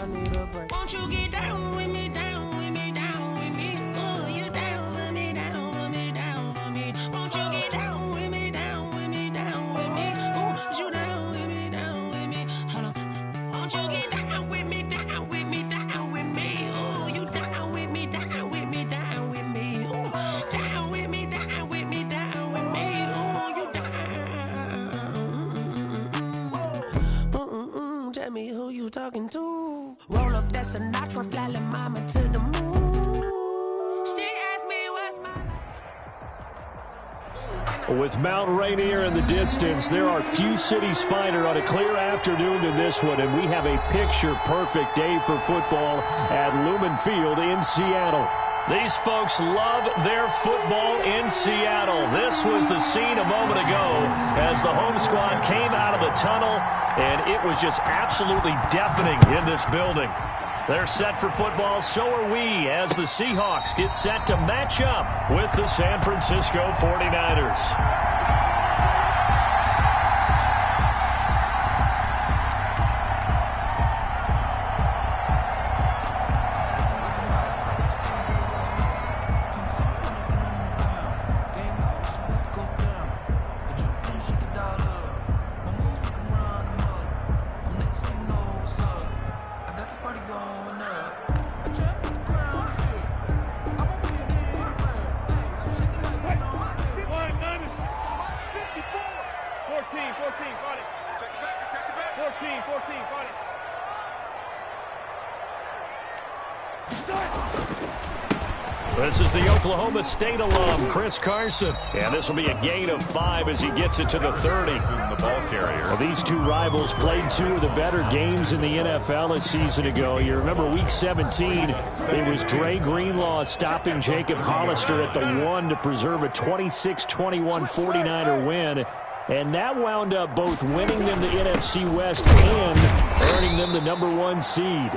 Won't you get down with me, down with me, down with me? Oh, you down with me, down with me, down with me. Won't you get down with me, down with me, down with me? Oh, you down with me, down with me? Hold on. Won't you get down with me, down with me, down with me? Oh, you down with me, down with me, down with me? Oh, down with me, down with me, down with me? Oh, you down. Tell me who you talking to. Roll up that Sinatra, fly like mama to the moon. She asked me what's my... With Mount Rainier in the distance, there are few cities finer on a clear afternoon than this one, and we have a picture-perfect day for football at Lumen Field in Seattle. These folks love their football in Seattle. This was the scene a moment ago as the home squad came out of the tunnel, and it was just absolutely deafening in this building. They're set for football, so are we, as the Seahawks get set to match up with the San Francisco 49ers. This is the Oklahoma State alum, Chris Carson. And this will be a gain of 5 as he gets it to the 30. The ball carrier. Well, these two rivals played two of the better games in the NFL a season ago. You remember Week 17, it was Dre Greenlaw stopping Jacob Hollister at the 1 to preserve a 26-21 49er win. And that wound up both winning them the NFC West and earning them the #1 seed.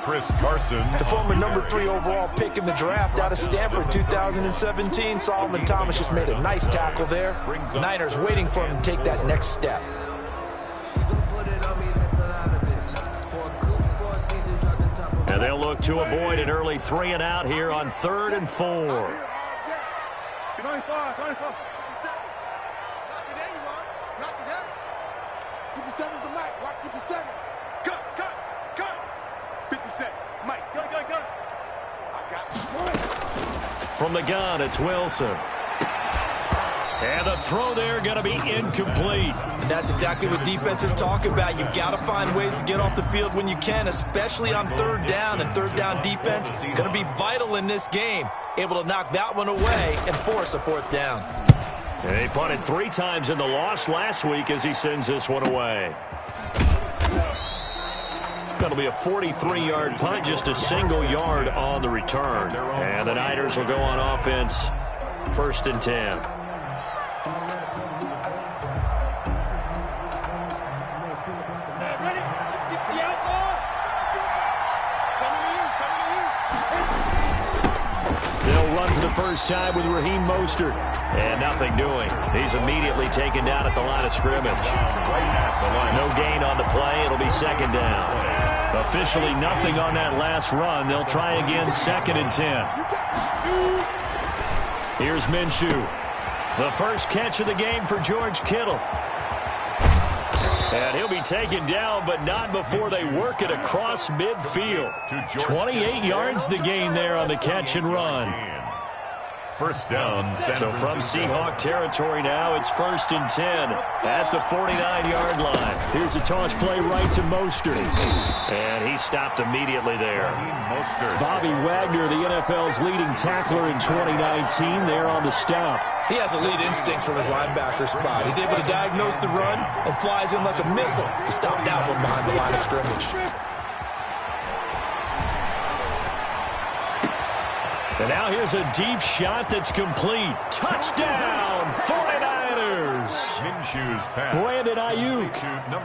Chris Carson. The former #3 overall pick in the draft out of Stanford 2017. Solomon Thomas just made a nice tackle there. Niners waiting for him to take that next step. And they'll look to avoid an early 3 and out here on 3rd and 4. 57's the mic. Watch 57. Cut. 57. Mike, go. I got it. From the gun, it's Wilson. And the throw there going to be incomplete. And that's exactly what defenses talk about. You've got to find ways to get off the field when you can, especially on 3rd down. And 3rd down defense going to be vital in this game. Able to knock that one away and force a 4th down. And he punted 3 times in the loss last week as he sends this one away. That'll be a 43-yard punt, just a single yard on the return. And the Niners will go on offense, 1st and 10. They'll run for the first time with Raheem Mostert. And nothing doing. He's immediately taken down at the line of scrimmage. No gain on the play. It'll be 2nd down. Officially nothing on that last run. They'll try again, 2nd and 10. Here's Minshew. The first catch of the game for George Kittle. And he'll be taken down, but not before they work it across midfield. 28 yards the gain there on the catch and run. First down, so from Seahawk territory now, it's 1st and 10 at the 49-yard line. Here's a toss play right to Mostert. And he stopped immediately there. Bobby Wagner, the NFL's leading tackler in 2019, there on the stop. He has elite instincts from his linebacker spot. He's able to diagnose the run and flies in like a missile to stop that one behind the line of scrimmage. And now here's a deep shot that's complete. Touchdown, 49ers. Brandon Ayuk,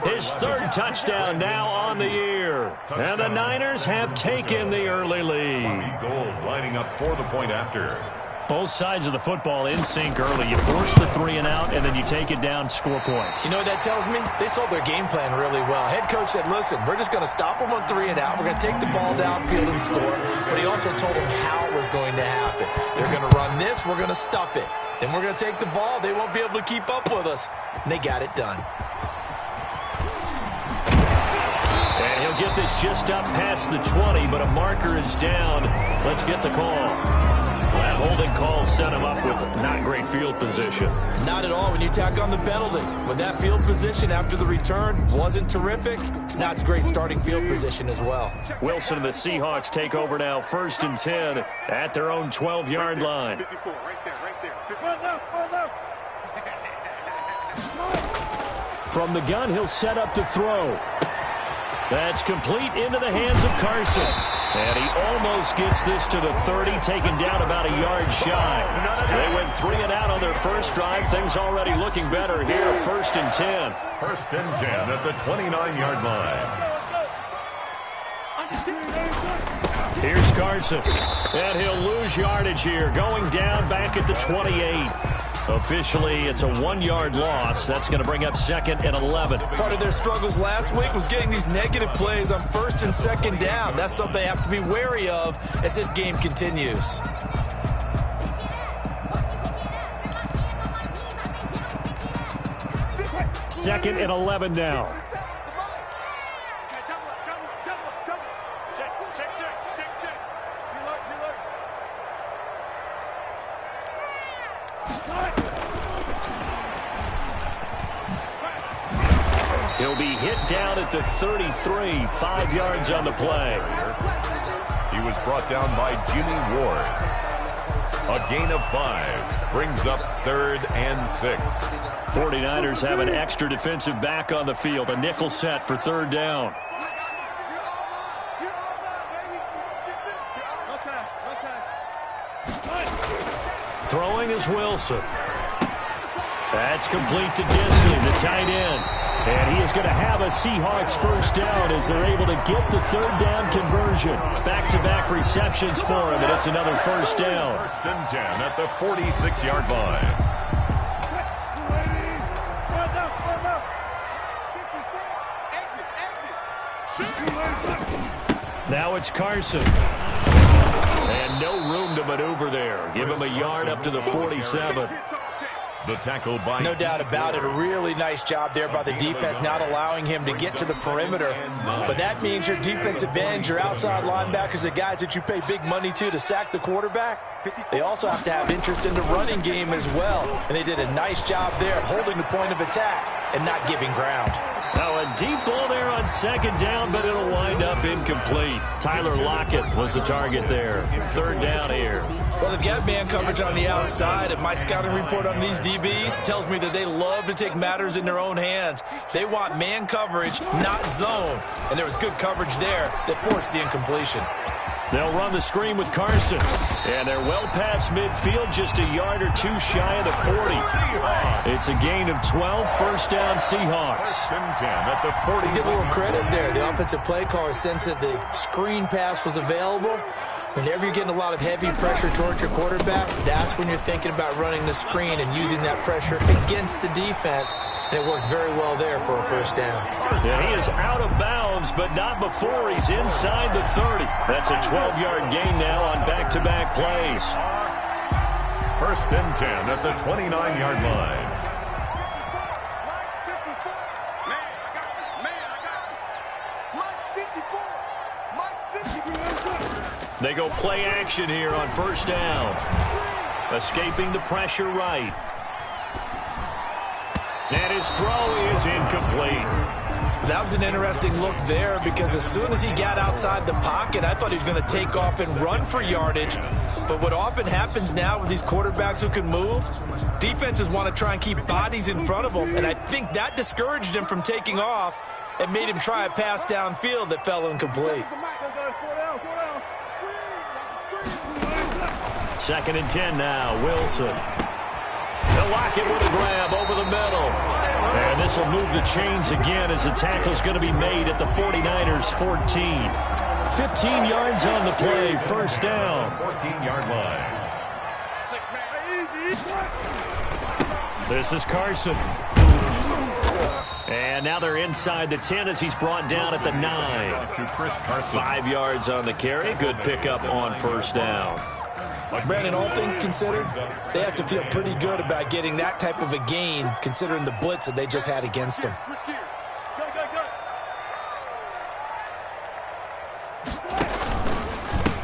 his 3rd touchdown now on the year. And the Niners have taken the early lead. Gold lining up for the point after. Both sides of the football in sync early. You force the 3 and out, and then you take it down, score points. You know what that tells me? They sold their game plan really well. Head coach said, listen, we're just going to stop them on 3 and out. We're going to take the ball downfield and score. But he also told them how it was going to happen. They're going to run this. We're going to stuff it. Then we're going to take the ball. They won't be able to keep up with us. And they got it done. And he'll get this just up past the 20, but a marker is down. Let's get the call. That holding call set him up with not great field position. Not at all when you tack on the penalty. With that field position after the return wasn't terrific, it's not a great starting field position as well. Wilson and the Seahawks take over now, 1st and 10 at their own 12-yard line. 54, right there, right there. Run left. From the gun, he'll set up to throw. That's complete into the hands of Carson. And he almost gets this to the 30, taken down about a yard shy. They went 3 and out on their first drive. Things already looking better here. 1st and 10. 1st and 10 at the 29-yard line. Here's Carson. And he'll lose yardage here. Going down back at the 28. Officially, it's a 1-yard loss. That's going to bring up 2nd and 11. Part of their struggles last week was getting these negative plays on 1st and 2nd down. That's something they have to be wary of as this game continues. Second and 11 now. He'll be hit down at the 33, 5 yards on the play. He was brought down by Jimmy Ward. A gain of 5 brings up 3rd and 6. 49ers have an extra defensive back on the field. A nickel set for 3rd down. Throwing is Wilson. That's complete to Disley, the tight end. And he is going to have a Seahawks 1st down as they're able to get the 3rd down conversion. Back-to-back receptions for him, and it's another 1st down. 1st and 10 at the 46-yard line. Now it's Carson. And no room to maneuver there. Give him a yard up to the 47. The tackle by... No doubt about it. A really nice job there by the defense, not allowing him to get to the perimeter. But that means your defensive ends, your outside linebackers, the guys that you pay big money to sack the quarterback, they also have to have interest in the running game as well. And they did a nice job there holding the point of attack and not giving ground. Now a deep ball there on 2nd down, but it'll wind up incomplete. Tyler Lockett was the target there. 3rd down here. Well, they've got man coverage on the outside, and my scouting report on these DBs tells me that they love to take matters in their own hands. They want man coverage, not zone. And there was good coverage there that forced the incompletion. They'll run the screen with Carson. And they're well past midfield, just a yard or 2 shy of the 40. It's a gain of 12, 1st down Seahawks. 1st and 10 at the 40. Let's give a little credit there. The offensive play caller sensed that the screen pass was available. Whenever you're getting a lot of heavy pressure towards your quarterback, that's when you're thinking about running the screen and using that pressure against the defense. And it worked very well there for a 1st down. Yeah, he is out of bounds, but not before he's inside the 30. That's a 12-yard gain now on back-to-back plays. 1st and 10 at the 29-yard line. They go play action here on 1st down. Escaping the pressure right. And his throw is incomplete. That was an interesting look there because as soon as he got outside the pocket, I thought he was going to take off and run for yardage. But what often happens now with these quarterbacks who can move, defenses want to try and keep bodies in front of them. And I think that discouraged him from taking off and made him try a pass downfield that fell incomplete. 2nd and 10 now, Wilson. They'll lock it with a grab over the middle. And this will move the chains again as the tackle's going to be made at the 49ers 14. 15 yards on the play, 1st down. 14-yard line. This is Carson. And now they're inside the 10 as he's brought down at the 9. To Chris Carson. 5 yards on the carry. Good pickup on first down. Brandon, all things considered, they have to feel pretty good about getting that type of a gain considering the blitz that they just had against them. Switch gears.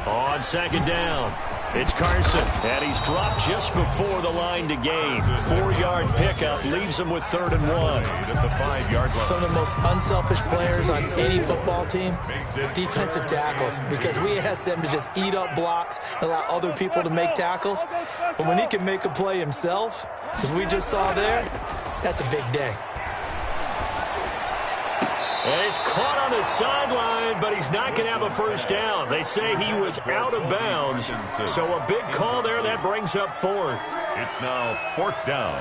Go. On second down, it's Carson, and he's dropped just before the line to gain. 4-yard pickup leaves him with 3rd and 1. At the 5-yard line. Some of the most unselfish players on any football team, defensive tackles, because we ask them to just eat up blocks, allow other people to make tackles. But when he can make a play himself, as we just saw there, that's a big day. And he's caught on the sideline, but he's not going to have a first down. They say he was out of bounds, so a big call there. That brings up 4th. It's now 4th down.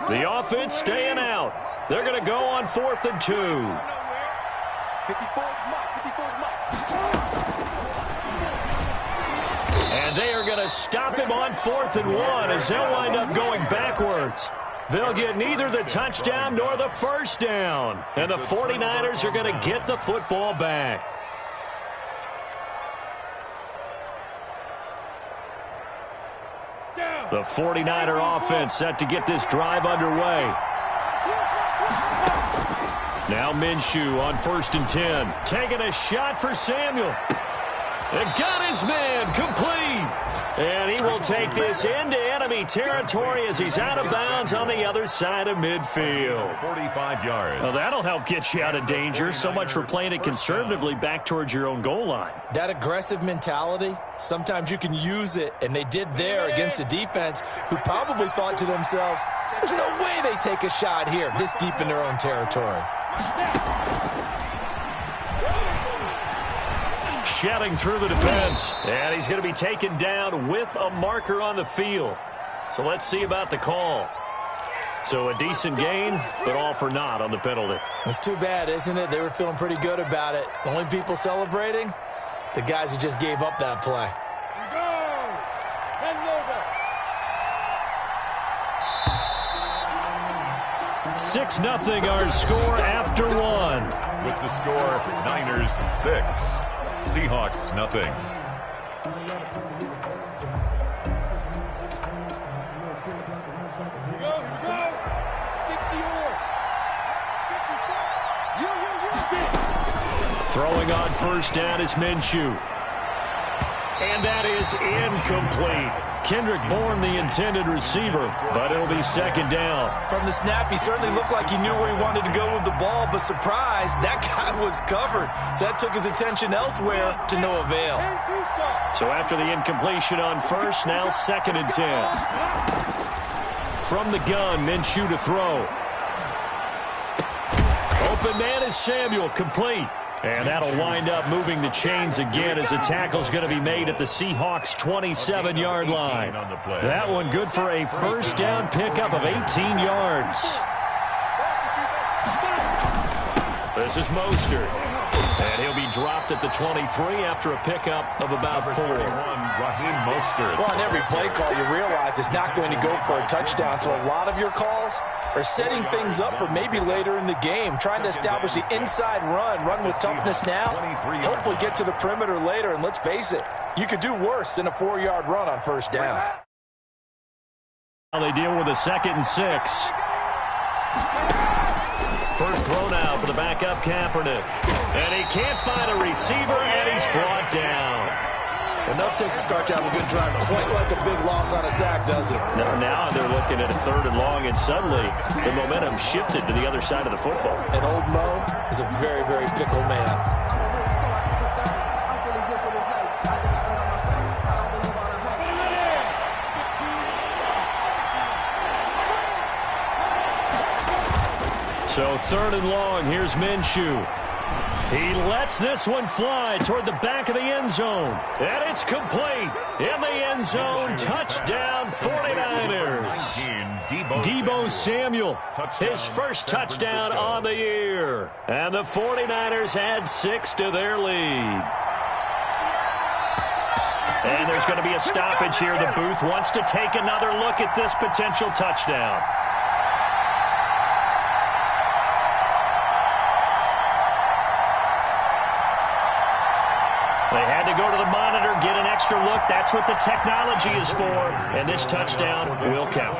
The offense staying out. They're going to go on 4th and 2. 54 mark. And they are going to stop him on 4th and 1 as they'll wind up going backwards. They'll get neither the touchdown nor the first down. And the 49ers are going to get the football back. The 49er offense set to get this drive underway. Now Minshew on 1st and 10. Taking a shot for Samuel. And got his man complete. And he will take this into enemy territory as he's out of bounds on the other side of midfield. 45 yards. Well, that'll help get you out of danger. So much for playing it conservatively back towards your own goal line. That aggressive mentality, sometimes you can use it, and they did there against a defense who probably thought to themselves, there's no way they take a shot here this deep in their own territory. Shedding through the defense, and he's going to be taken down with a marker on the field. So let's see about the call. So a decent gain, but all for naught on the penalty. It's too bad, isn't it? They were feeling pretty good about it. The only people celebrating, the guys who just gave up that play. 6-0 our score after 1. With the score, Niners 6. Seahawks nothing. Throwing on first down is Minshew. And that is incomplete. Kendrick Bourne, the intended receiver, but it'll be second down. From the snap, he certainly looked like he knew where he wanted to go with the ball, but surprise, that guy was covered. So that took his attention elsewhere to no avail. So after the incompletion on first, now 2nd and 10. From the gun, Minshew to throw. Open man is Samuel, complete. And that'll wind up moving the chains again as the tackle's going to be made at the Seahawks' 27-yard line. That one good for a first down pickup of 18 yards. This is Mostert. And he'll be dropped at the 23 after a pickup of about 4. Raheem Mostert. Well, on every play call, you realize it's not going to go for a touchdown. So a lot of your calls are setting things up for maybe later in the game, trying to establish the inside run with toughness now, hopefully get to the perimeter later. And let's face it, you could do worse than a 4-yard run on first down. Now they deal with a 2nd and 6. First throw now for the backup Kaepernick. And he can't find a receiver, and he's brought down. Enough takes to start you out a good drive. Quite like a big loss on a sack, does it? Now they're looking at a 3rd and long, and suddenly the momentum shifted to the other side of the football. And old Mo is a very, very fickle man. So 3rd and long, here's Minshew. He lets this one fly toward the back of the end zone. And it's complete. In the end zone, touchdown 49ers. Deebo Samuel, his first touchdown on the year. And the 49ers add 6 to their lead. And there's going to be a stoppage here. The booth wants to take another look at this potential touchdown. They had to go to the monitor, get an extra look. That's what the technology is for. And this touchdown will count.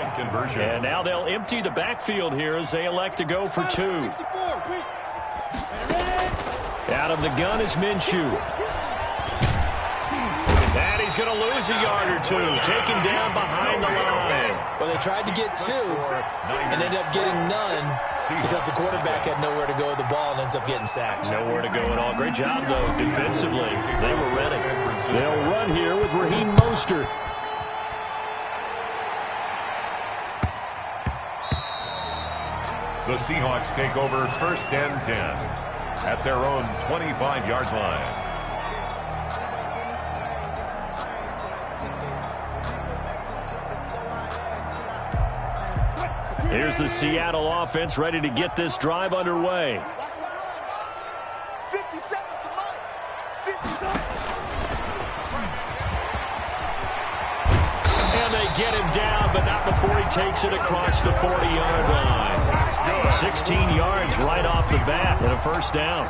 And now they'll empty the backfield here as they elect to go for 2. Out of the gun is Minshew. And he's going to lose a yard or 2. Taken down behind the line. Well, they tried to get 2 and ended up getting none because the quarterback had nowhere to go with the ball and ends up getting sacked. Nowhere to go at all. Great job, though, defensively. They were ready. They'll run here with Raheem Mostert. The Seahawks take over 1st and 10 at their own 25-yard line. Here's the Seattle offense ready to get this drive underway. 50 seconds to Mike. 50 seconds. And they get him down, but not before he takes it across the 40-yard line. 16 yards right off the bat and a first down.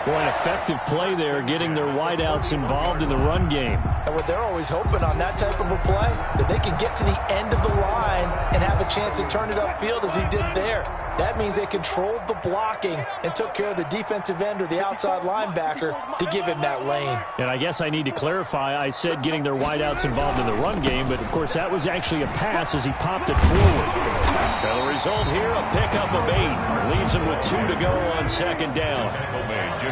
Boy, an effective play there, getting their wideouts involved in the run game. And what they're always hoping on that type of a play, that they can get to the end of the line and have a chance to turn it upfield as he did there. That means they controlled the blocking and took care of the defensive end or the outside linebacker to give him that lane. And I guess I need to clarify, I said getting their wideouts involved in the run game, but of course that was actually a pass as he popped it forward. Now the result here, a pickup of 8. Leaves him with 2 to go on 2nd down.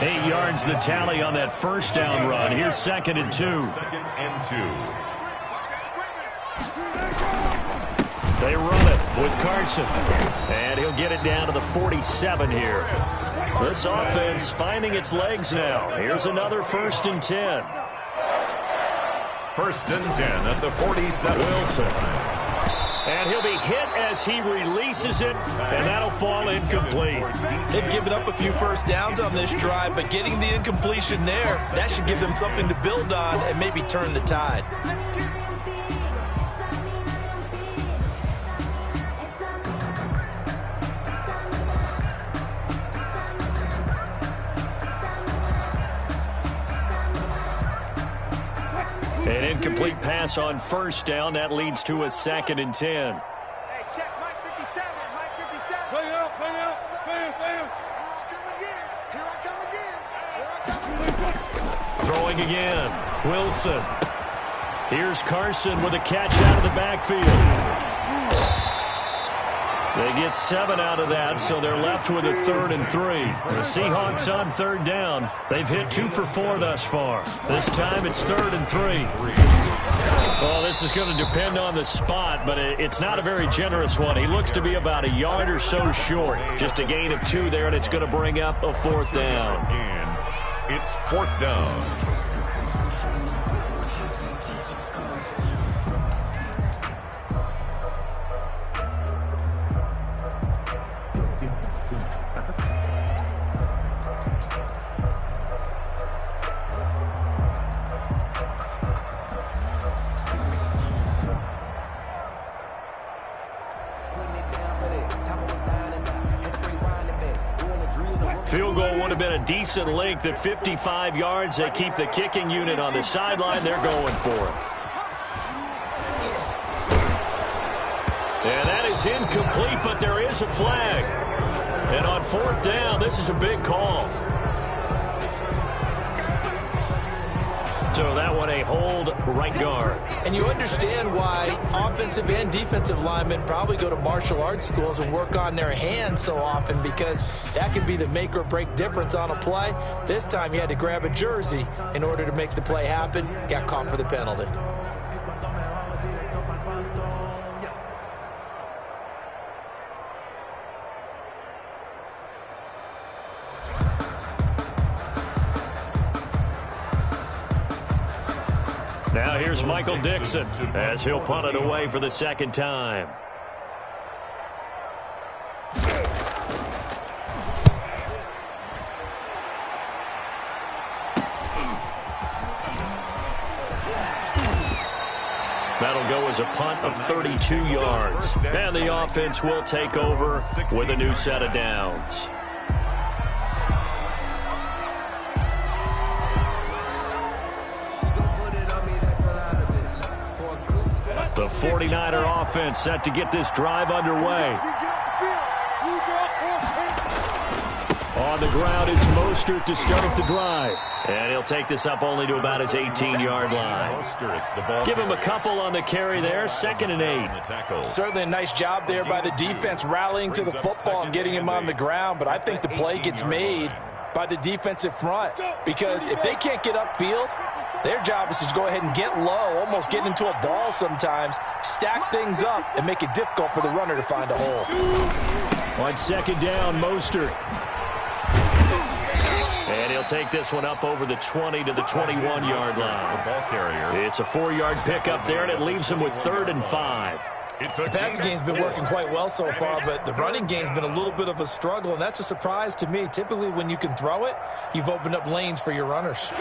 8 yards the tally on that first down run. Here's 2nd and 2. 2nd and 2. They run it with Carson. And he'll get it down to the 47 here. This offense finding its legs now. Here's another 1st and 10. 1st and 10 at the 47. Wilson. And he'll be hit as he releases it, and that'll fall incomplete. They've given up a few first downs on this drive, but getting the incompletion there, that should give them something to build on and maybe turn the tide. An incomplete pass on 1st down. That leads to a 2nd and 10. Hey, check Mike 57. Mike 57. Bring it up, bring it up, bring it, bring it. Here I come again. Here I come again. Here I come again. Throwing again. Wilson. Here's Carson with a catch out of the backfield. They get 7 out of that, so they're left with a 3rd and 3. The Seahawks on 3rd down. They've hit 2 for 4 thus far. This time it's 3rd and 3. Well, this is going to depend on the spot, but it's not a very generous one. He looks to be about a yard or so short. Just a gain of 2 there, and it's going to bring up a 4th down. And it's 4th down. Field goal would have been a decent length at 55 yards. They keep the kicking unit on the sideline. They're going for it. And that is incomplete, but there is a flag. And on 4th down, this is a big call. So that one a hold right guard. And you understand why offensive and defensive linemen probably go to martial arts schools and work on their hands so often, because that can be the make or break difference on a play. This time he had to grab a jersey in order to make the play happen. Got caught for the penalty. Now here's Michael Dixon as he'll punt it away for the 2nd time. That'll go as a punt of 32 yards. And the offense will take over with a new set of downs. The 49er offense set to get this drive underway. On the ground, it's Mostert to start the drive. And he'll take this up only to about his 18-yard line. Give him a couple on the carry there, 2nd and 8. Certainly a nice job there by the defense rallying to the football and getting him on the ground, but I think the play gets made by the defensive front, because if they can't get upfield, their job is to go ahead and get low, almost get into a ball sometimes, stack things up, and make it difficult for the runner to find a hole. On 2nd down, Mostert. And he'll take this one up over the 20 to the 21-yard line. It's a 4-yard pickup there, and it leaves him with 3rd and 5. The passing game's been working quite well so far, but the running game's been a little bit of a struggle, and that's a surprise to me. Typically, when you can throw it, you've opened up lanes for your runners.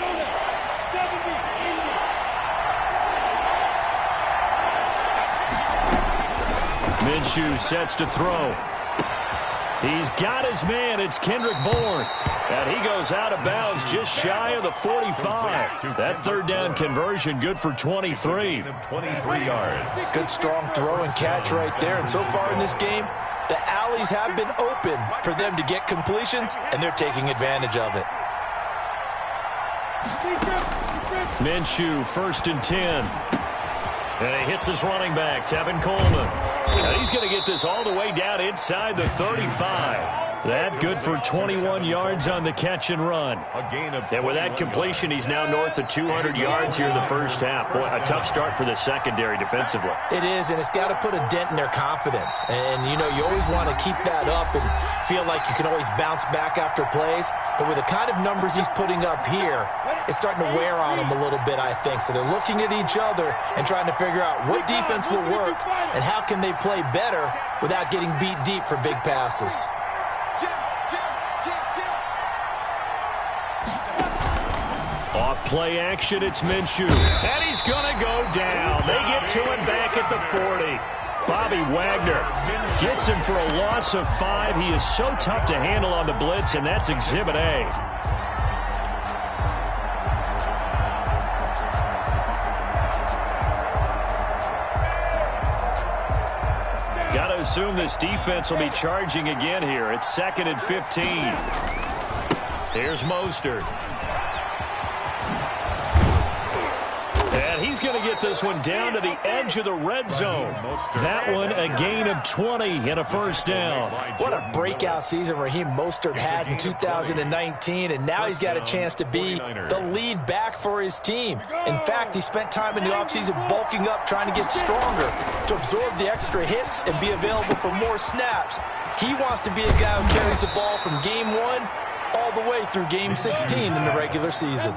Minshew sets to throw. He's got his man. It's Kendrick Bourne. And he goes out of bounds just shy of the 45. That 3rd down conversion good for 23. 23 yards. Good strong throw and catch right there. And so far in this game, the alleys have been open for them to get completions, and they're taking advantage of it. Minshew, 1st and 10. And he hits his running back, Tevin Coleman. And he's going to get this all the way down inside the 35. That good for 21 yards on the catch and run. And with that completion, he's now north of 200 yards here in the first half. Boy, a tough start for the secondary defensively. It is, and it's got to put a dent in their confidence. And, you know, you always want to keep that up and feel like you can always bounce back after plays. But with the kind of numbers he's putting up here, it's starting to wear on them a little bit, I think. So they're looking at each other and trying to figure out what defense will work and how can they play better without getting beat deep for big passes. Off play action, it's Minshew. And he's going to go down. They get to him back at the 40. Bobby Wagner gets him for a loss of 5. He is so tough to handle on the blitz, and that's Exhibit A. Got to assume this defense will be charging again here. It's 2nd and 15. Here's Mostert. And he's going to get this one down to the edge of the red zone. That one a gain of 20 and a 1st down. What a breakout season Raheem Mostert had in 2019, and now he's got a chance to be the lead back for his team. In fact, he spent time in the offseason bulking up, trying to get stronger to absorb the extra hits and be available for more snaps. He wants to be a guy who carries the ball from game 1 all the way through game 16 in the regular season.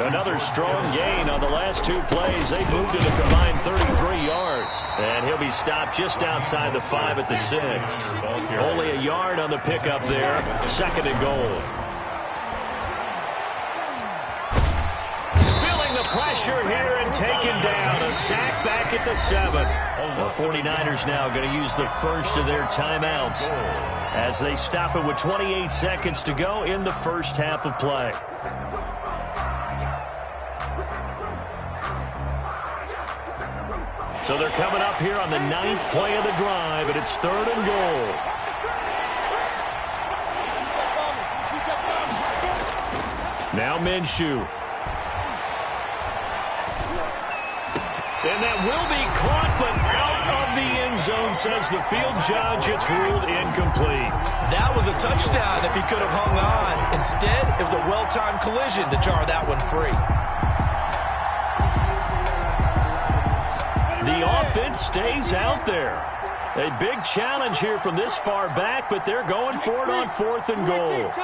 Another strong gain on the last 2 plays. They moved it a combined 33 yards. And he'll be stopped just outside the 5 at the 6. Only a yard on the pickup there. 2nd and goal. Feeling the pressure here and taken down. A sack back at the 7. The 49ers now going to use the first of their timeouts as they stop it with 28 seconds to go in the first half of play. So they're coming up here on the 9th play of the drive, and it's 3rd and goal. Now Minshew. And that will be caught, but out of the end zone, says the field judge. It's ruled incomplete. That was a touchdown if he could have hung on. Instead, it was a well-timed collision to jar that one free. The offense stays out there. A big challenge here from this far back, but they're going for it on 4th and goal.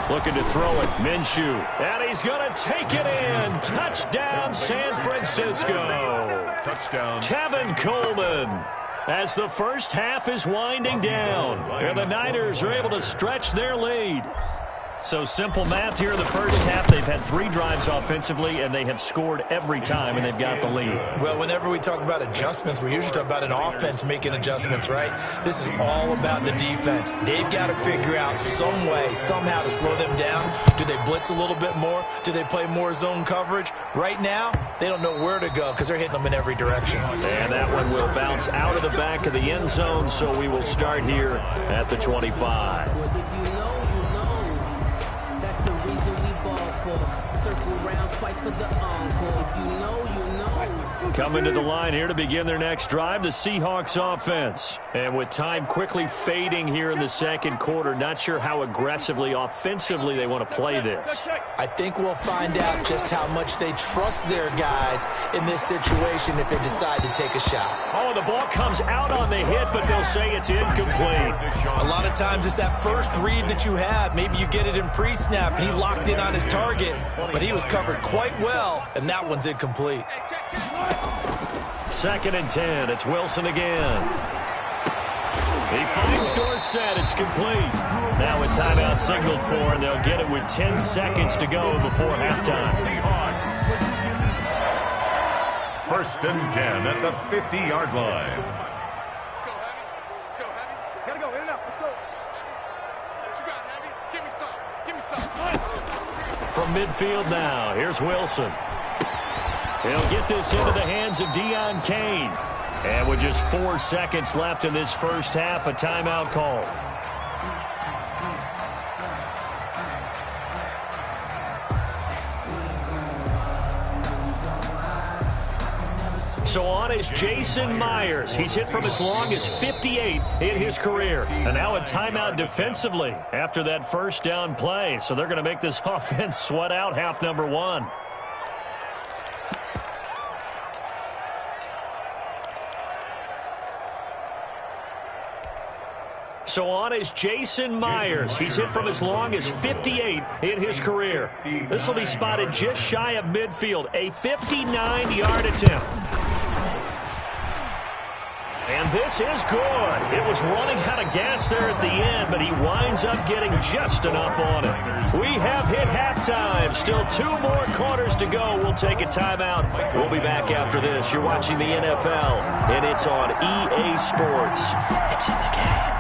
Looking to throw it, Minshew. And he's going to take it in. Touchdown, San Francisco. Touchdown. Tevin Coleman. As the first half is winding down, and the Niners are able to stretch their lead. So simple math here in the first half. They've had 3 drives offensively, and they have scored every time, and they've got the lead. Well, whenever we talk about adjustments, we usually talk about an offense making adjustments, right? This is all about the defense. They've got to figure out some way, somehow to slow them down. Do they blitz a little bit more? Do they play more zone coverage? Right now, they don't know where to go because they're hitting them in every direction. And that one will bounce out of the back of the end zone, so we will start here at the 25. Circle round twice for the encore. If you know, you know. Coming to the line here to begin their next drive, the Seahawks offense. And with time quickly fading here in the second quarter, not sure how aggressively, offensively they want to play this. I think we'll find out just how much they trust their guys in this situation if they decide to take a shot. Oh, the ball comes out on the hit, but they'll say it's incomplete. A lot of times it's that first read that you have. Maybe you get it in pre-snap, and he locked in on his target, but he was covered quite well, and that one's incomplete. 2nd and 10. It's Wilson again. He finds Dorsett. It's complete. Now a timeout signaled for, and they'll get it with 10 seconds to go before halftime. Seahawks. 1st and 10 at the 50-yard line. Let's go, Heavy. Let's go, Heavy. Gotta go. In and out. Let's go. What you got, Heavy? Give me some. Give me some. From midfield now, here's Wilson. He'll get this into the hands of Deion Kane. And with just 4 seconds left in this first half, a timeout call. So on is Jason Myers. He's hit from as long as 58 in his career. And now a timeout defensively after that first down play. So they're going to make this offense sweat out half number 1. So on is Jason Myers. He's hit from as long as 58 in his career. This will be spotted just shy of midfield. A 59-yard attempt. And this is good. It was running out of gas there at the end, but he winds up getting just enough on it. We have hit halftime. Still 2 more quarters to go. We'll take a timeout. We'll be back after this. You're watching the NFL, and it's on EA Sports. It's in the game.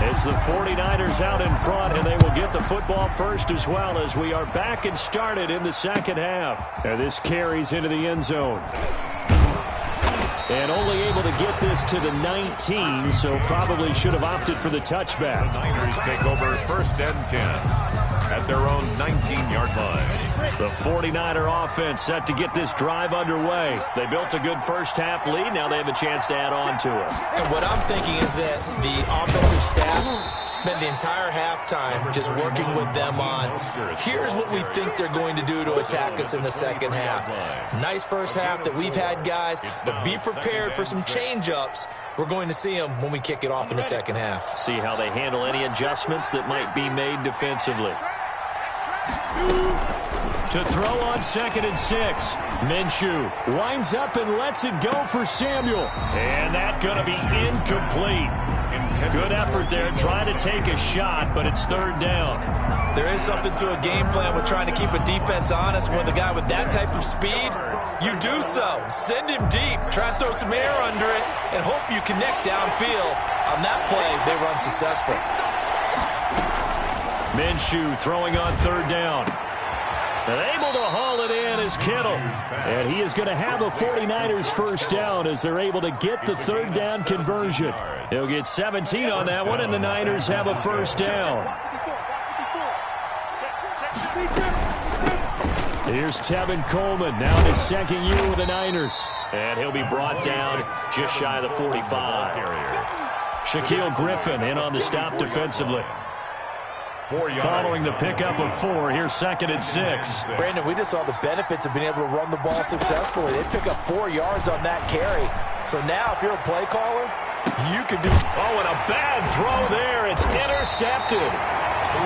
It's the 49ers out in front, and they will get the football first as well as we are back and started in the second half. And this carries into the end zone. And only able to get this to the 19, so probably should have opted for the touchback. The Niners take over 1st and 10 at their own 19-yard line. The 49er offense set to get this drive underway. They built a good first half lead. Now they have a chance to add on to it. And what I'm thinking is that the offensive staff spent the entire halftime just working with them on, here's what we think they're going to do to attack us in the second half. Nice first half that we've had, guys, but be prepared for some change-ups. We're going to see them when we kick it off in the second half. See how they handle any adjustments that might be made defensively. To throw on 2nd and 6. Minshew winds up and lets it go for Samuel. And that's going to be incomplete. Good effort there trying to take a shot, but it's 3rd down. There is something to a game plan with trying to keep a defense honest. With a guy with that type of speed, you do so. Send him deep. Try and throw some air under it and hope you connect downfield. On that play, they run successful. Minshew throwing on 3rd down. And able to haul it in is Kittle. And he is going to have a 49ers first down as they're able to get the 3rd down conversion. He'll get 17 on that one, and the Niners have a first down. Here's Tevin Coleman, now in his 2nd year with the Niners. And he'll be brought down just shy of the 45. Shaquille Griffin in on the stop defensively. Following the pickup of 4, here's 2nd and 6. Brandon, we just saw the benefits of being able to run the ball successfully. They pick up 4 yards on that carry. So now, if you're a play caller, you could do... Oh, and a bad throw there. It's intercepted.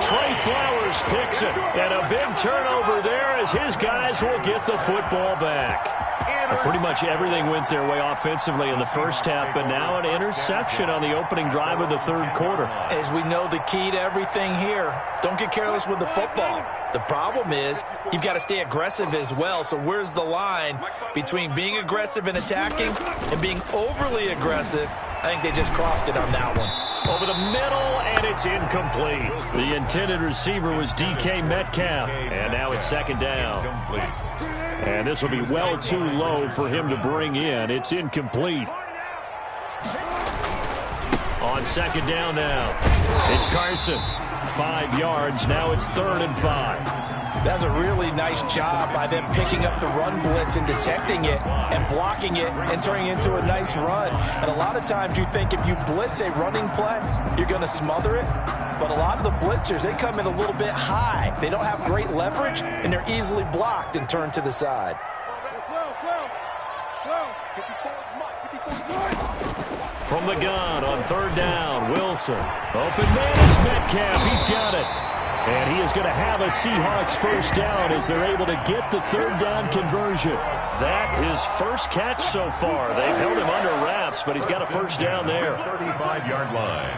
Trey Flowers picks it. And a big turnover there as his guys will get the football back. Pretty much everything went their way offensively in the first half, but now an interception on the opening drive of the third quarter. As we know, the key to everything here, don't get careless with the football. The problem is you've got to stay aggressive as well. So where's the line between being aggressive and attacking and being overly aggressive? I think they just crossed it on that one. Over the middle, and it's incomplete. The intended receiver was DK Metcalf, and now it's second down. And this will be well too low for him to bring in. It's incomplete. On second down now, it's Carson. 5 yards. Now it's 3rd and 5. That's a really nice job by them picking up the run blitz and detecting it and blocking it and turning it into a nice run. And a lot of times you think if you blitz a running play, you're going to smother it. But a lot of the blitzers, they come in a little bit high. They don't have great leverage, and they're easily blocked and turned to the side. From the gun on 3rd down, Wilson. Open man is Metcalf. He's got it. And he is going to have a Seahawks first down as they're able to get the 3rd down conversion. That his first catch so far. They've held him under wraps, but he's got a first down there. 35-yard line.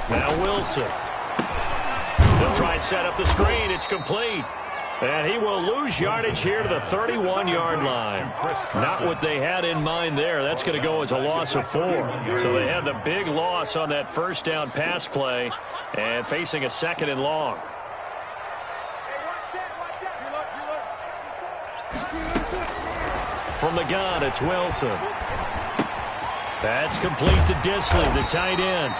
Now Wilson. They'll try and set up the screen. It's complete. And he will lose yardage here to the 31-yard line. Not what they had in mind there. That's going to go as a loss of 4. So they had the big loss on that first down pass play and facing a 2nd and long. From the gun, it's Wilson. That's complete to Disley, the tight end.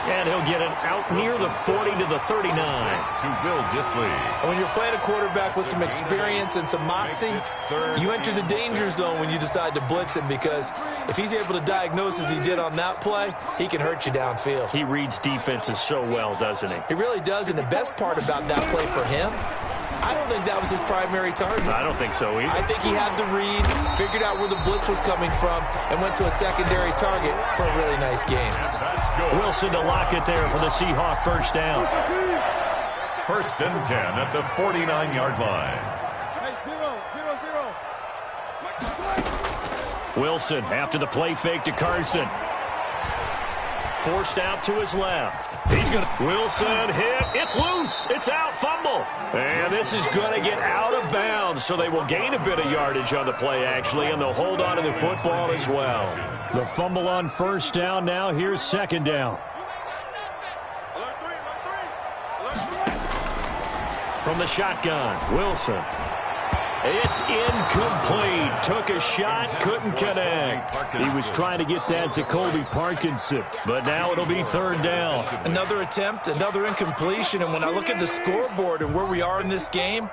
And he'll get it out near the 40 to the 39. To Will Disley. When you're playing a quarterback with some experience and some moxie, you enter the danger zone when you decide to blitz him, because if he's able to diagnose as he did on that play, he can hurt you downfield. He reads defenses so well, doesn't he? He really does, and the best part about that play for him, I don't think that was his primary target. I don't think so either. I think he had the read, figured out where the blitz was coming from, and went to a secondary target for a really nice game. Wilson to lock it there for the Seahawk first down. 1st and 10 at the 49-yard line. Wilson after the play fake to Carson. Forced out to his left. He's going to... Wilson hit. It's loose. It's out. Fumble. And this is going to get out of bounds, so they will gain a bit of yardage on the play, actually, and they'll hold on to the football as well. The fumble on first down now. Here's 2nd down. From the shotgun, Wilson. It's incomplete. Took a shot, couldn't connect. He was trying to get that to Colby Parkinson, but now it'll be 3rd down. Another attempt, another incompletion, and when I look at the scoreboard and where we are in this game,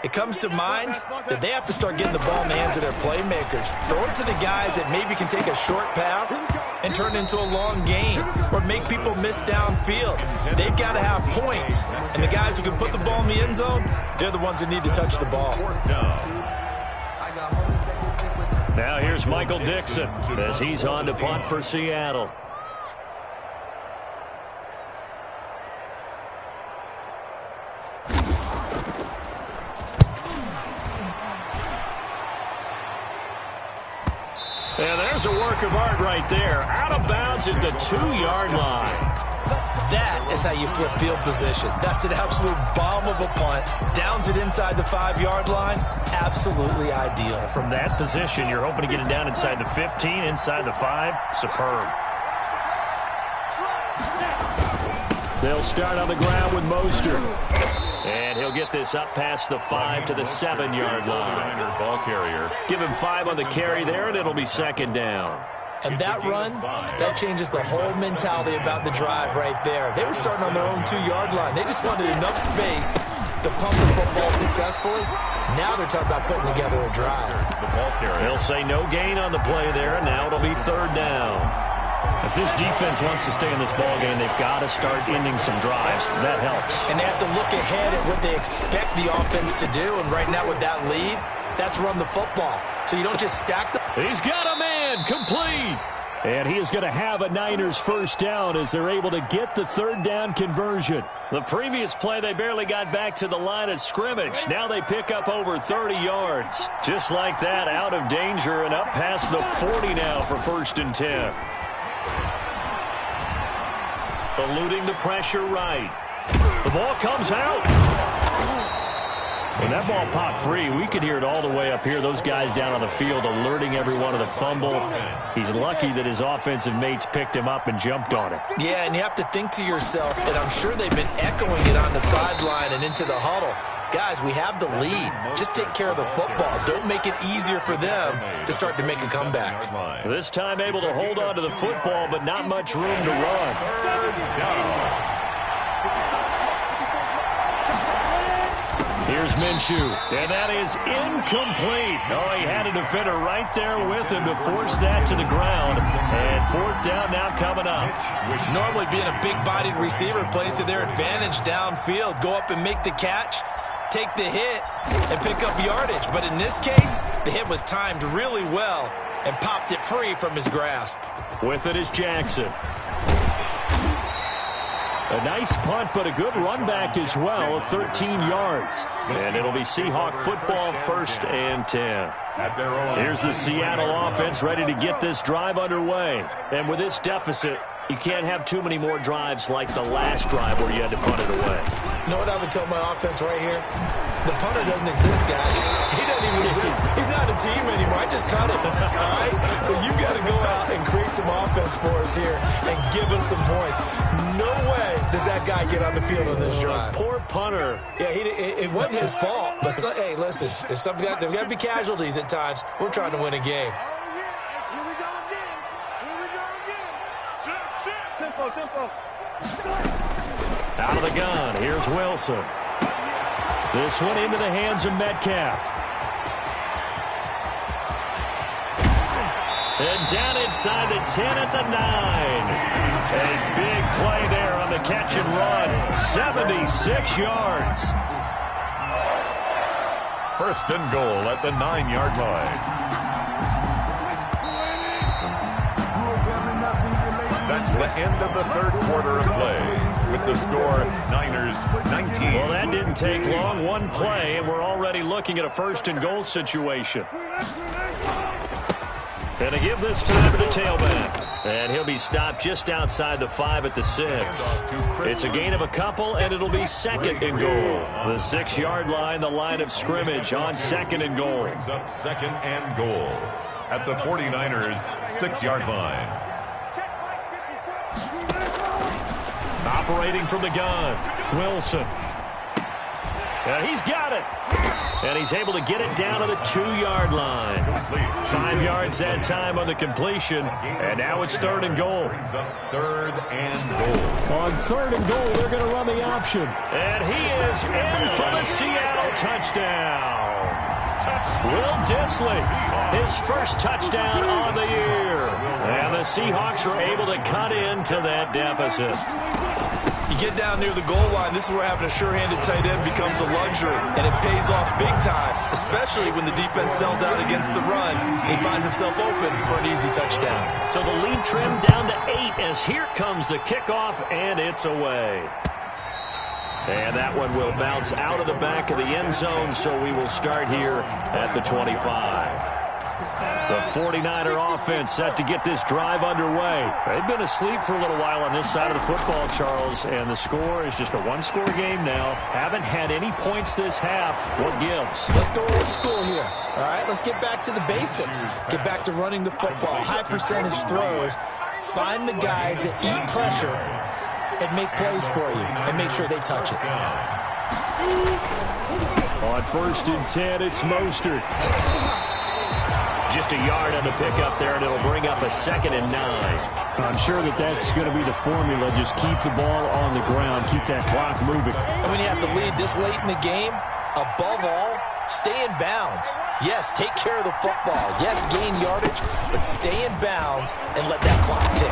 it comes to mind that they have to start getting the ball in the hands of their playmakers. Throw it to the guys that maybe can take a short pass and turn it into a long gain or make people miss downfield. They've got to have points, and the guys who can put the ball in the end zone, they're the ones that need to touch the ball. Now here's Michael Dixon as he's on to punt for Seattle. And there's a work of art right there. Out of bounds at the 2-yard line. That is how you flip field position. That's an absolute bomb of a punt. Downs it inside the 5-yard line. Absolutely ideal. From that position, you're hoping to get it down inside the 15, inside the 5. Superb. They'll start on the ground with Mostert. And he'll get this up past the 5 to the 7-yard line. Ball carrier. Give him 5 on the carry there, and it'll be 2nd down. And that run, that changes the whole mentality about the drive right there. They were starting on their own 2-yard line. They just wanted enough space to pump the football successfully. Now they're talking about putting together a drive. They'll say no gain on the play there, and now it'll be 3rd down. If this defense wants to stay in this ballgame, they've got to start ending some drives. That helps. And they have to look ahead at what they expect the offense to do. And right now with that lead, that's run the football. So you don't just stack them. He's got a man complete. And he is going to have a Niners first down as they're able to get the third down conversion. The previous play, they barely got back to the line of scrimmage. Now they pick up over 30 yards. Just like that, out of danger and up past the 40 now for 1st and 10. Eluding the pressure right. The ball comes out. And that ball popped free. We could hear it all the way up here. Those guys down on the field alerting everyone of the fumble. He's lucky that his offensive mates picked him up and jumped on it. Yeah, and you have to think to yourself, and I'm sure they've been echoing it on the sideline and into the huddle. Guys, we have the lead. Just take care of the football. Don't make it easier for them to start to make a comeback. This time able to hold on to the football, but not much room to run. Here's Minshew, and that is incomplete. Oh, he had a defender right there with him to force that to the ground. And 4th down now coming up. Normally being a big-bodied receiver plays to their advantage downfield. Go up and make the catch, take the hit, and pick up yardage. But in this case, the hit was timed really well and popped it free from his grasp. With it is Jackson. A nice punt, but a good run back as well of 13 yards. And it'll be Seahawk football, 1st and 10. Here's the Seattle offense ready to get this drive underway. And with this deficit, you can't have too many more drives like the last drive where you had to punt it away. You know what I would tell my offense right here? The punter doesn't exist, guys. He doesn't even exist. He's not a team anymore. I just cut him. All right? So you've got to go out and create some offense for us here and give us some points. No way does that guy get on the field on this drive. Poor punter. Yeah, it wasn't his fault. But, hey, listen, there's got to be casualties at times. We're trying to win a game. Tempo. Out of the gun, here's Wilson. This one into the hands of Metcalf. And down inside the 10 at the 9. A big play there on the catch and run. 76 yards. 1st and goal at the 9-yard line. That's the end of the 3rd quarter of play. With the score, Niners 19. Well, that didn't take long. One play, and we're already looking at a 1st and goal situation. And to give this time to the tailback. And he'll be stopped just outside the 5 at the 6. It's a gain of a couple, and it'll be 2nd and goal. The 6-yard line, the line of scrimmage on 2nd and goal. Brings up 2nd and goal at the 49ers 6-yard line. Operating from the gun, Wilson. And he's got it. And he's able to get it down to the 2-yard line. 5 yards that time on the completion. And now it's 3rd and goal. 3rd and goal. On 3rd and goal, they're going to run the option. And he is in for the Seattle touchdown. Will Dissly, his first touchdown on the year. And the Seahawks are able to cut into that deficit. You get down near the goal line, this is where having a sure-handed tight end becomes a luxury, and it pays off big time, especially when the defense sells out against the run. He finds himself open for an easy touchdown. So the lead trimmed down to 8 as here comes the kickoff, and it's away. And that one will bounce out of the back of the end zone, so we will start here at the 25. The 49er offense set to get this drive underway. They've been asleep for a little while on this side of the football, Charles, and the score is just a one-score game now. Haven't had any points this half. What gives? Let's go old school here. All right, let's get back to the basics. Get back to running the football, high percentage throws. Find the guys that eat pressure and make plays for you and make sure they touch it. On 1st and 10, it's Mostert. Just a yard on the pickup there, and it'll bring up a 2nd and 9. I'm sure that's going to be the formula. Just keep the ball on the ground. Keep that clock moving. And when you have the lead this late in the game, above all, stay in bounds. Yes, take care of the football. Yes, gain yardage, but stay in bounds and let that clock tick.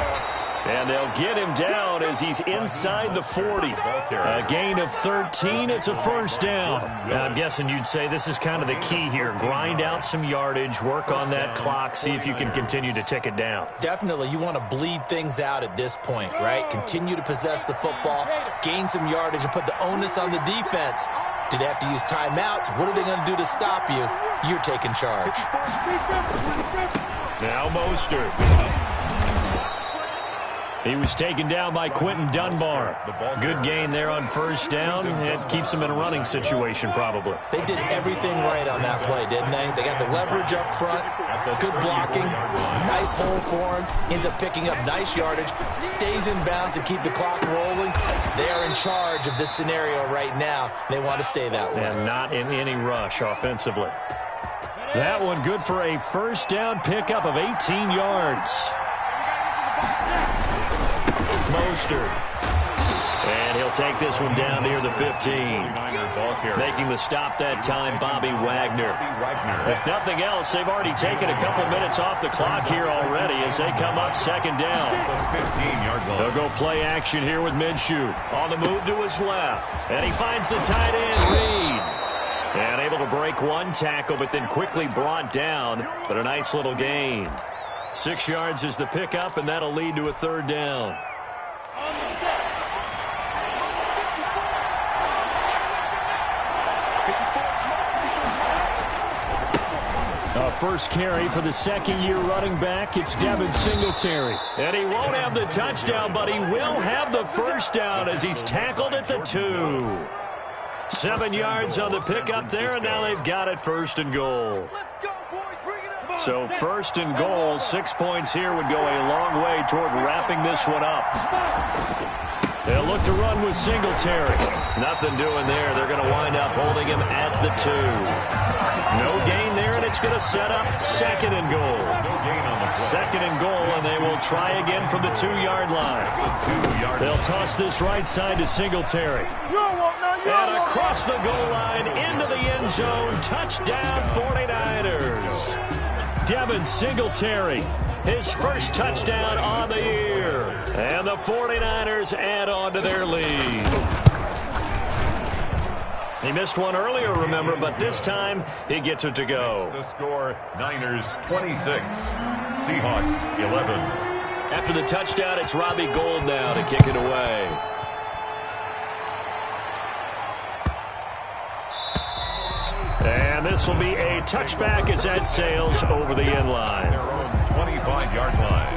And they'll get him down as he's inside the 40. A gain of 13. It's a first down. Now, I'm guessing you'd say this is kind of the key here. Grind out some yardage, work on that clock, see if you can continue to tick it down. Definitely, you want to bleed things out at this point, right? Continue to possess the football, gain some yardage, and put the onus on the defense. Do they have to use timeouts? What are they going to do to stop you? You're taking charge. Now Mostert. He was taken down by Quentin Dunbar. Good gain there on first down. It keeps him in a running situation probably. They did everything right on that play, didn't they? They got the leverage up front, good blocking, nice hole for him, ends up picking up nice yardage, stays in bounds to keep the clock rolling. They are in charge of this scenario right now. They want to stay that way. And not in any rush offensively. That one good for a first down pickup of 18 yards. Mostert. And he'll take this one down near the 15. Making the stop that time, Bobby Wagner. If nothing else, they've already taken a couple minutes off the clock here already as they come up second down. They'll go play action here with Minshew. On the move to his left. And he finds the tight end, Reed. And able to break one tackle, but then quickly brought down. But a nice little gain. 6 yards is the pickup, and that'll lead to a third down. First carry for the second-year running back. It's Devin Singletary. And he won't have the touchdown, but he will have the first down as he's tackled at the 2. 7 yards on the pickup there, and now they've got it first and goal. So first and goal, 6 points here would go a long way toward wrapping this one up. They'll look to run with Singletary. Nothing doing there. They're going to wind up holding him at the 2. No gain there, and it's going to set up second and goal. Second and goal, and they will try again from the 2-yard line. They'll toss this right side to Singletary. And across the goal line, into the end zone. Touchdown, 49ers. Devin Singletary, his first touchdown on the year. And the 49ers add on to their lead. He missed one earlier, remember, but this time he gets it to go. The score, Niners 26, Seahawks 11. After the touchdown, it's Robbie Gould now to kick it away. And this will be a touchback as that sails over the end line. Their own 25-yard line.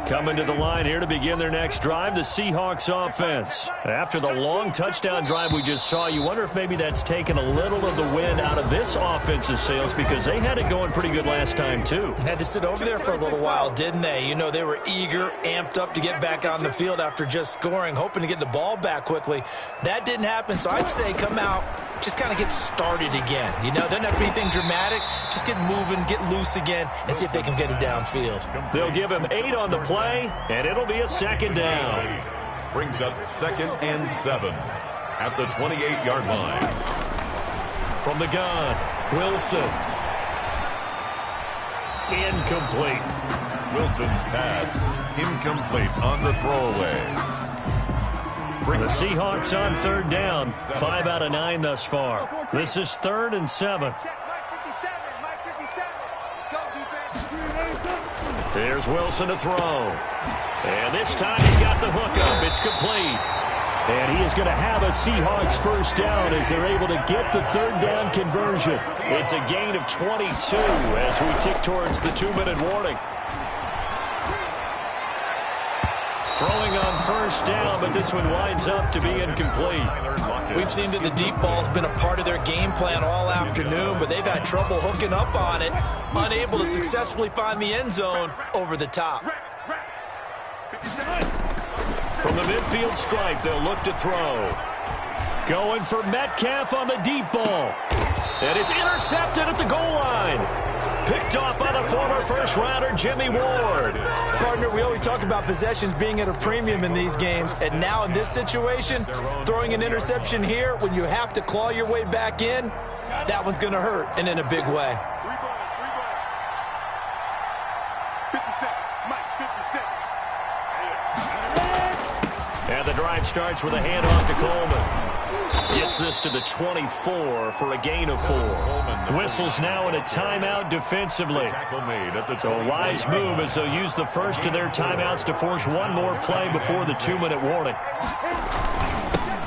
Coming to the line here to begin their next drive, the Seahawks offense. After the long touchdown drive we just saw, you wonder if maybe that's taken a little of the wind out of this offense's sails because they had it going pretty good last time too. Had to sit over there for a little while, didn't they? You know, they were eager, amped up to get back on the field after just scoring, hoping to get the ball back quickly. That didn't happen, so I'd say come out, just kind of get started again. You know, doesn't have to be anything dramatic. Just get moving, get loose again, and see if they can get it downfield. They'll give him 8 on the play, and it'll be a second down. Brings up 2nd and 7 at the 28-yard line. From the gun, Wilson. Incomplete. Wilson's pass incomplete on the throwaway. The Seahawks on third down. 5 out of 9 thus far. This is 3rd and 7. Here's Wilson to throw. And this time he's got the hookup. It's complete. And he is going to have a Seahawks first down as they're able to get the third down conversion. It's a gain of 22 as we tick towards the 2-minute warning. Throwing on first down, but this one winds up to be incomplete. We've seen that the deep ball's been a part of their game plan all afternoon, but they've had trouble hooking up on it, unable to successfully find the end zone over the top. From the midfield stripe, they'll look to throw. Going for Metcalf on the deep ball. And it's intercepted at the goal line. Picked off by the former first-rounder, Jimmy Ward. Partner, we always talk about possessions being at a premium in these games, and now in this situation, throwing an interception here when you have to claw your way back in, that one's going to hurt, and in a big way. the drive starts with a handoff to Coleman. Gets this to the 24 for a gain of 4. Whistles now in a timeout defensively. So a wise move as they'll use the first of their timeouts to force one more play before the 2-minute warning.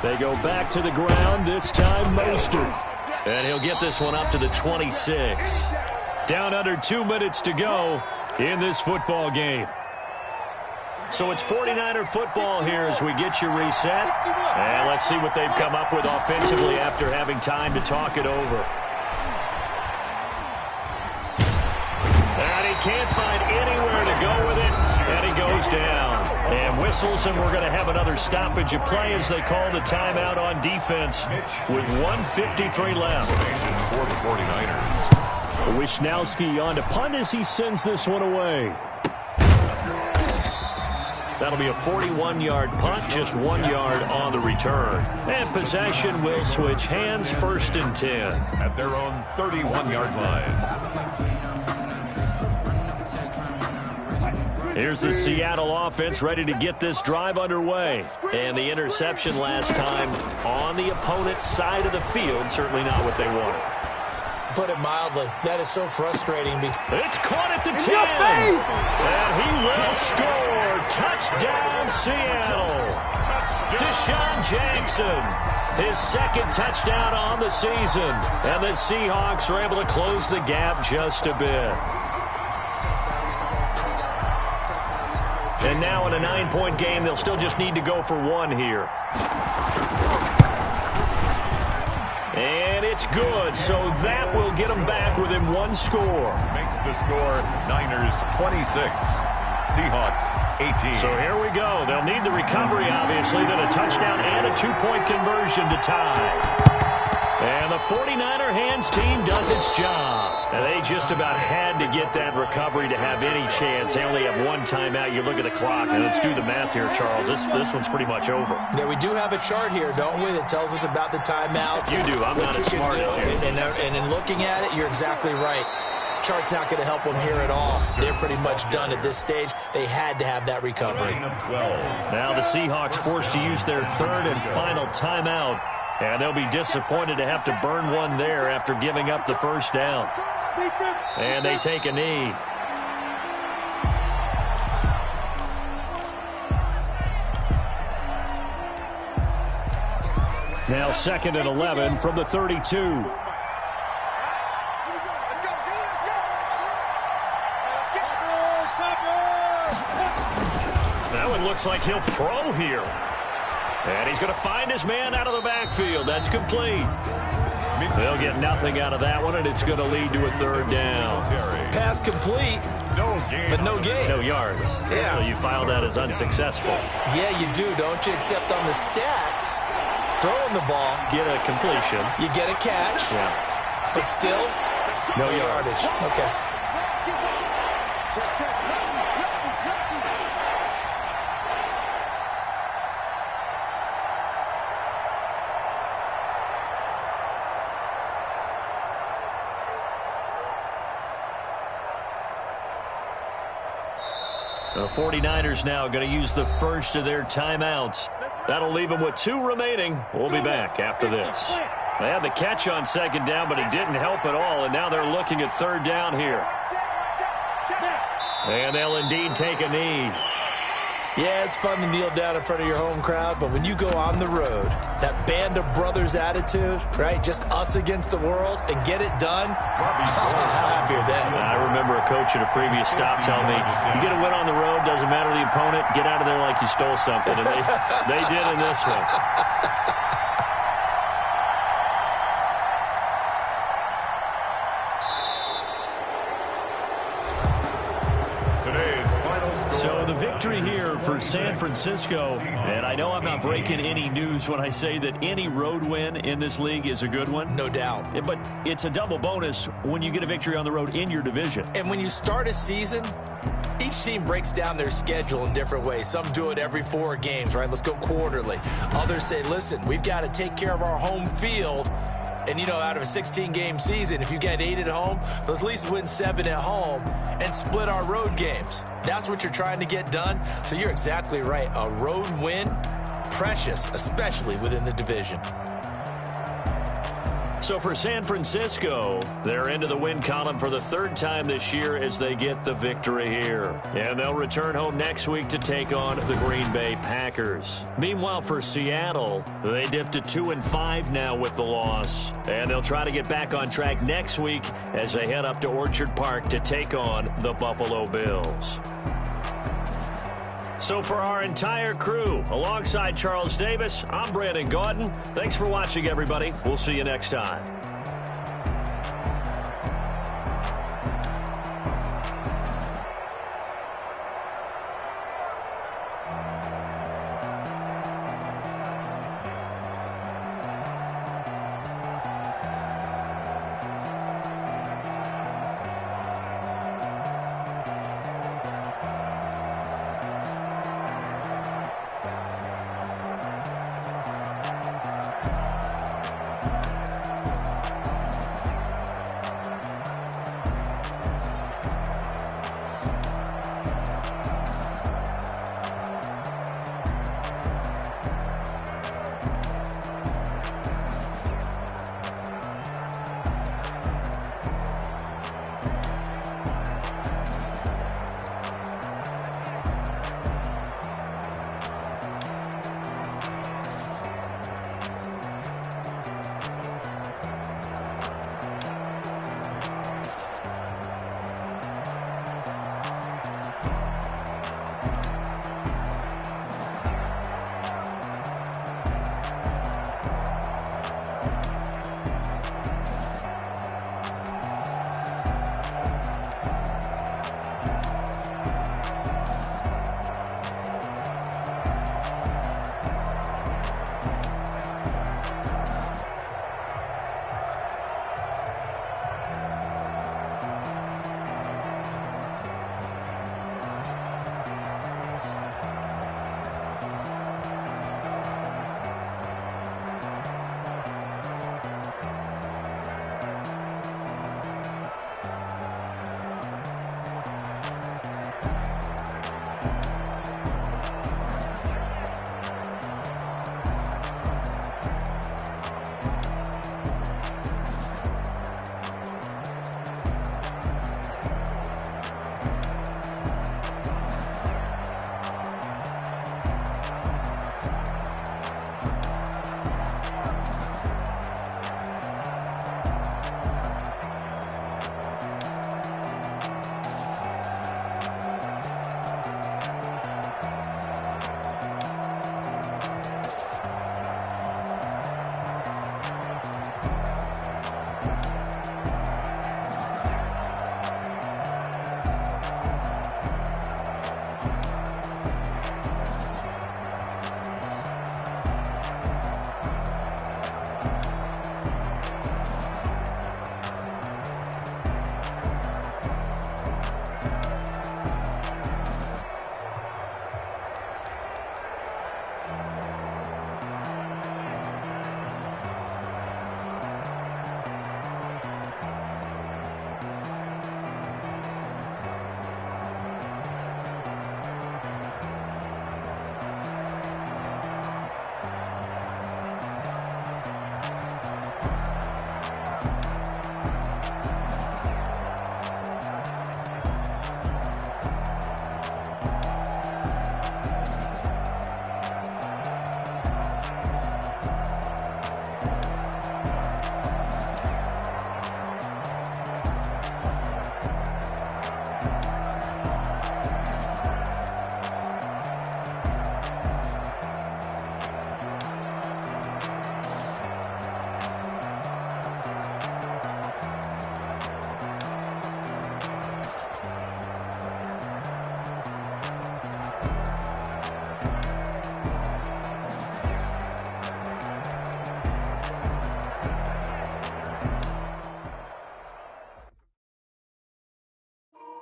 They go back to the ground, this time Mostert. And he'll get this one up to the 26. Down under 2 minutes to go in this football game. So it's 49er football here as we get you reset. And let's see what they've come up with offensively after having time to talk it over. And he can't find anywhere to go with it. And he goes down. And whistles, and we're going to have another stoppage of play as they call the timeout on defense with 1:53 left. For the 49ers. Wisnowski on to punt as he sends this one away. That'll be a 41-yard punt, just 1 yard on the return. And possession will switch hands, 1st and 10. At their own 31-yard line. Here's the Seattle offense ready to get this drive underway. And the interception last time on the opponent's side of the field, certainly not what they wanted. Put it mildly, that is so frustrating. It's caught at the 10. And he will score. Touchdown, Seattle. Deshaun Jackson, his 2nd touchdown on the season. And the Seahawks are able to close the gap just a bit. And now in a 9-point game, they'll still just need to go for 1 here. And it's good, so that will get them back within 1 score. Makes the score Niners 26, Seahawks 18. So here we go. They'll need the recovery, obviously, then a touchdown and a 2-point conversion to tie. And the 49er hands team does its job. And they just about had to get that recovery to have any chance. They only have 1 timeout. You look at the clock, and let's do the math here, Charles. This one's pretty much over. Yeah, we do have a chart here, don't we, that tells us about the timeouts. You do. I'm not as smart as you. And in looking at it, you're exactly right. Chart's not going to help them here at all. They're pretty much done at this stage. They had to have that recovery. Now the Seahawks forced to use their 3rd and final timeout. And they'll be disappointed to have to burn one there after giving up the 1st down. And they take a knee. Now 2nd and 11 from the 32. That one looks like he'll throw here. And he's going to find his man out of the backfield. That's complete. They'll get nothing out of that one, and it's going to lead to a 3rd down. Pass complete, but no gain. No yards. Yeah. So you file that as unsuccessful. Yeah, you do, don't you? Except on the stats, throwing the ball. Get a completion. You get a catch. Yeah. But still, no yardage. Okay. The 49ers now going to use the first of their timeouts. That'll leave them with 2 remaining. We'll be back after this. They had the catch on 2nd down, but it didn't help at all, and now they're looking at 3rd down here. And they'll indeed take a knee. Yeah, it's fun to kneel down in front of your home crowd, but when you go on the road, that band of brothers attitude, right, just us against the world, and get it done, how happy are they? I remember a coach at a previous stop telling me, you get a win on the road, doesn't matter the opponent, get out of there like you stole something. And they did in this one. So the victory here for San Francisco, and I know I'm not breaking any news when I say that any road win in this league is a good one. No doubt. But it's a double bonus when you get a victory on the road in your division. And when you start a season, each team breaks down their schedule in different ways. Some do it every 4 games, right? Let's go quarterly. Others say, listen, we've got to take care of our home field. And, you know, out of a 16-game season, if you get 8 at home, let's at least win 7 at home and split our road games. That's what you're trying to get done. So you're exactly right. A road win precious, especially within the division. So for San Francisco, they're into the win column for the third time this year as they get the victory here. And they'll return home next week to take on the Green Bay Packers. Meanwhile, for Seattle, they dipped to 2-5 now with the loss. And they'll try to get back on track next week as they head up to Orchard Park to take on the Buffalo Bills. So for our entire crew, alongside Charles Davis, I'm Brandon Gaudin. Thanks for watching, everybody. We'll see you next time.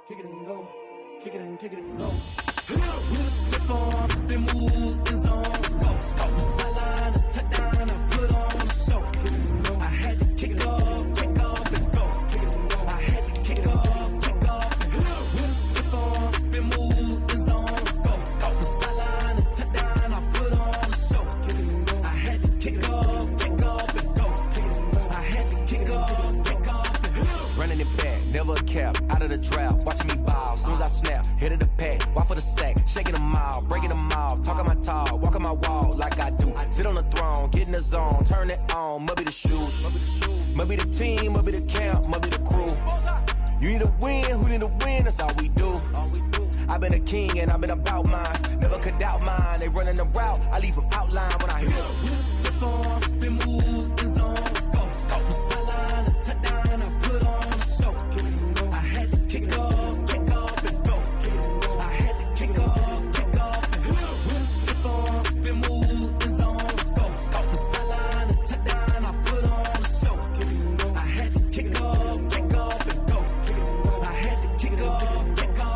Kick it and go. Kick it and kick it and go. With a stiff arm, spin move, in zones, go. Off the sideline, a touchdown, I put on a show. I had to kick off and go. I had to kick off and go. With a stiff arm, spin move, in zones, go. Off the sideline, a touchdown, I put on a show. back, never a cap, out of the draft, watching me ball. Soon as I snap, hit of the pack, walk for the sack, shaking them all, breaking them all, talking my talk, walking my wall like I do. Sit on the throne, get in the zone, turn it on, must be the shoes, must be the team, must be the camp, must be the crew. You need to win, who need to win, that's all we do. I've been a king and I've been about mine, never could doubt mine. They running the route, I leave them outline when I hit them. Stiff on, spin move, in zone, scope from sideline to touchdown, I put on a show. I had to kick off and go. I had to kick off and go. Stiff on, spin move, in zone, scope from sideline to touchdown, I put on a show. I had to kick off and go. I had to kick off and go.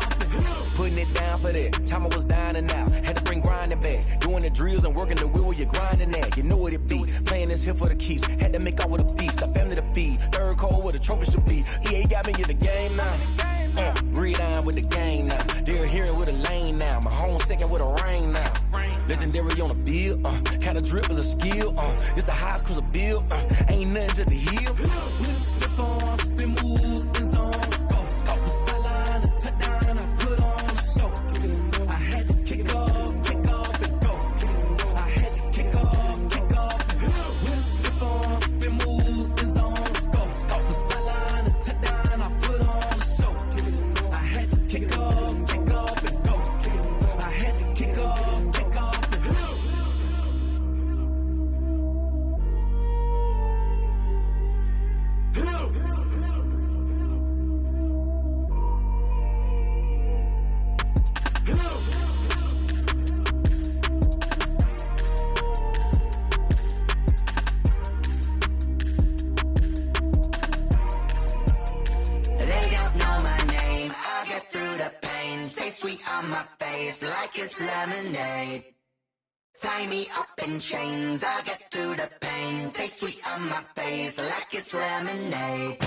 Putting it down for that, time I was down and out. Had to bring grinding back, doing the drills and working the wheel where you're grinding at. You know what it be, playing this here for the keeps. Had to make off with a feast, a family to feed. Third cold where the trophy should be. EA got me in the game now. Breathe on with the game now. They're here with a lane now. My home second with a rain now. Legendary on the field, kinda drip is a skill. It's the highest cruiser bill, ain't nothing to the heel. Step on, spin move, in zone, scope from sideline to touchdown, I put on a show. I had to kick off and go. I had to kick off and go. Step on, spin move, in zone, scope from sideline to touchdown, I put on a show. I had to kick off and go. I had to kick off and go. They don't know my name, I get through the pain. Taste sweet on my face like it's lemonade. Tie me up in chains, I get through the pain. Taste sweet on my face like it's lemonade.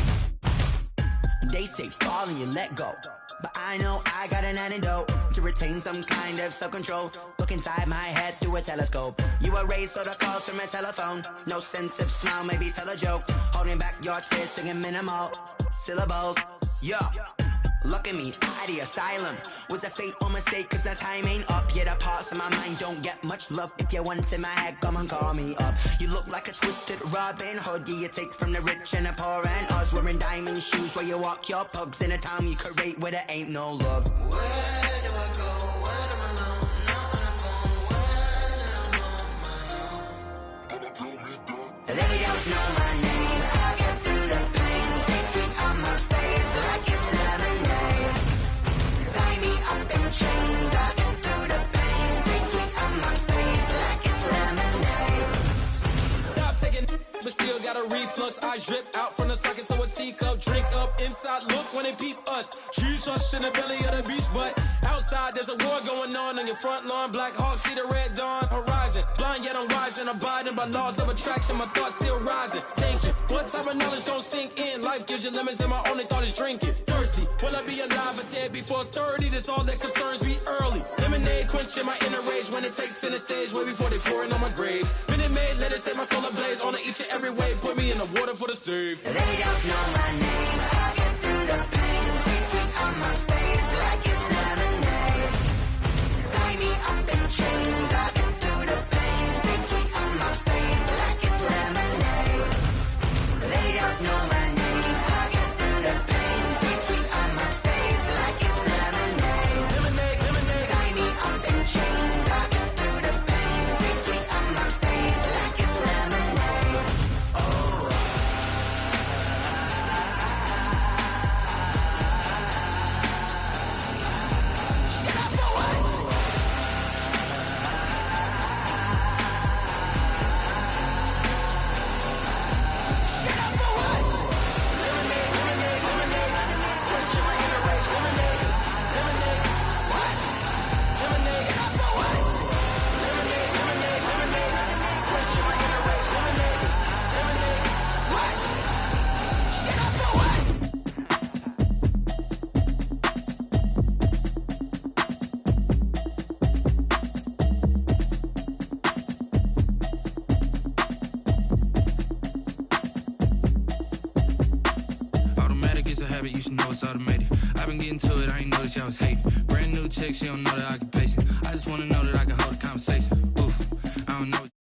They say fall and you let go, but I know I got an antidote to retain some kind of self-control. Look inside my head through a telescope. You erase all the calls from a telephone. No sense of smile, maybe tell a joke. Holding back your tears, singing minimal syllables. Yeah, look at me, at the asylum. Was a fate or mistake, cause the time ain't up. Yet the parts of my mind don't get much love. If you want in my head, come and call me up. You look like a twisted Robin Hood. You take from the rich and the poor and us. Wearing diamond shoes where you walk your pugs in a town you create where there ain't no love. Where do I go? When I'm alone, not on the phone, when I'm on my own. They don't know my name, I get through the pain. Taste sweet on my face like it's lemonade. Tie me up in chains, I get through the pain. Taste sweet on my face like it's lemonade. Stop taking, but still got a reflux. I drip out from the socket to a teacup. Drink up inside, look when they peep us. Huge us in the belly of the beach, but outside there's a war going on your front lawn. Black Hawks see the red dawn horizon. Blind yet I'm rising, abiding by laws of attraction. My thoughts still rising. Thinking, what type of knowledge gon' sink in? Life gives you lemons and my only thought is drinking. Thirsty, will I be alive or dead before 30? That's all that concerns me early. Lemonade quenching my inner rage when it takes center stage way before they pour it on my grave. Minute Maid, let it set my soul ablaze. On each and every way, put me in the water for the save. They don't know my name, I get through the pain. Taste sweet on my face like it's lemonade. Tie me up in chains, I get through the pain. Taste sweet on my face like it's lemonade. They don't know my name, I get through the pain. Taste sweet on my face like it's lemonade. Tie me up in chains, I get through the pain. Taste sweet on my face like it's lemonade. Oh. it's a habit, you should know it's automated. I've been getting to it, I ain't noticed y'all was hating. Brand new chick, she don't know that I can pace it. I just wanna know that I can hold a conversation. Oof, I don't know.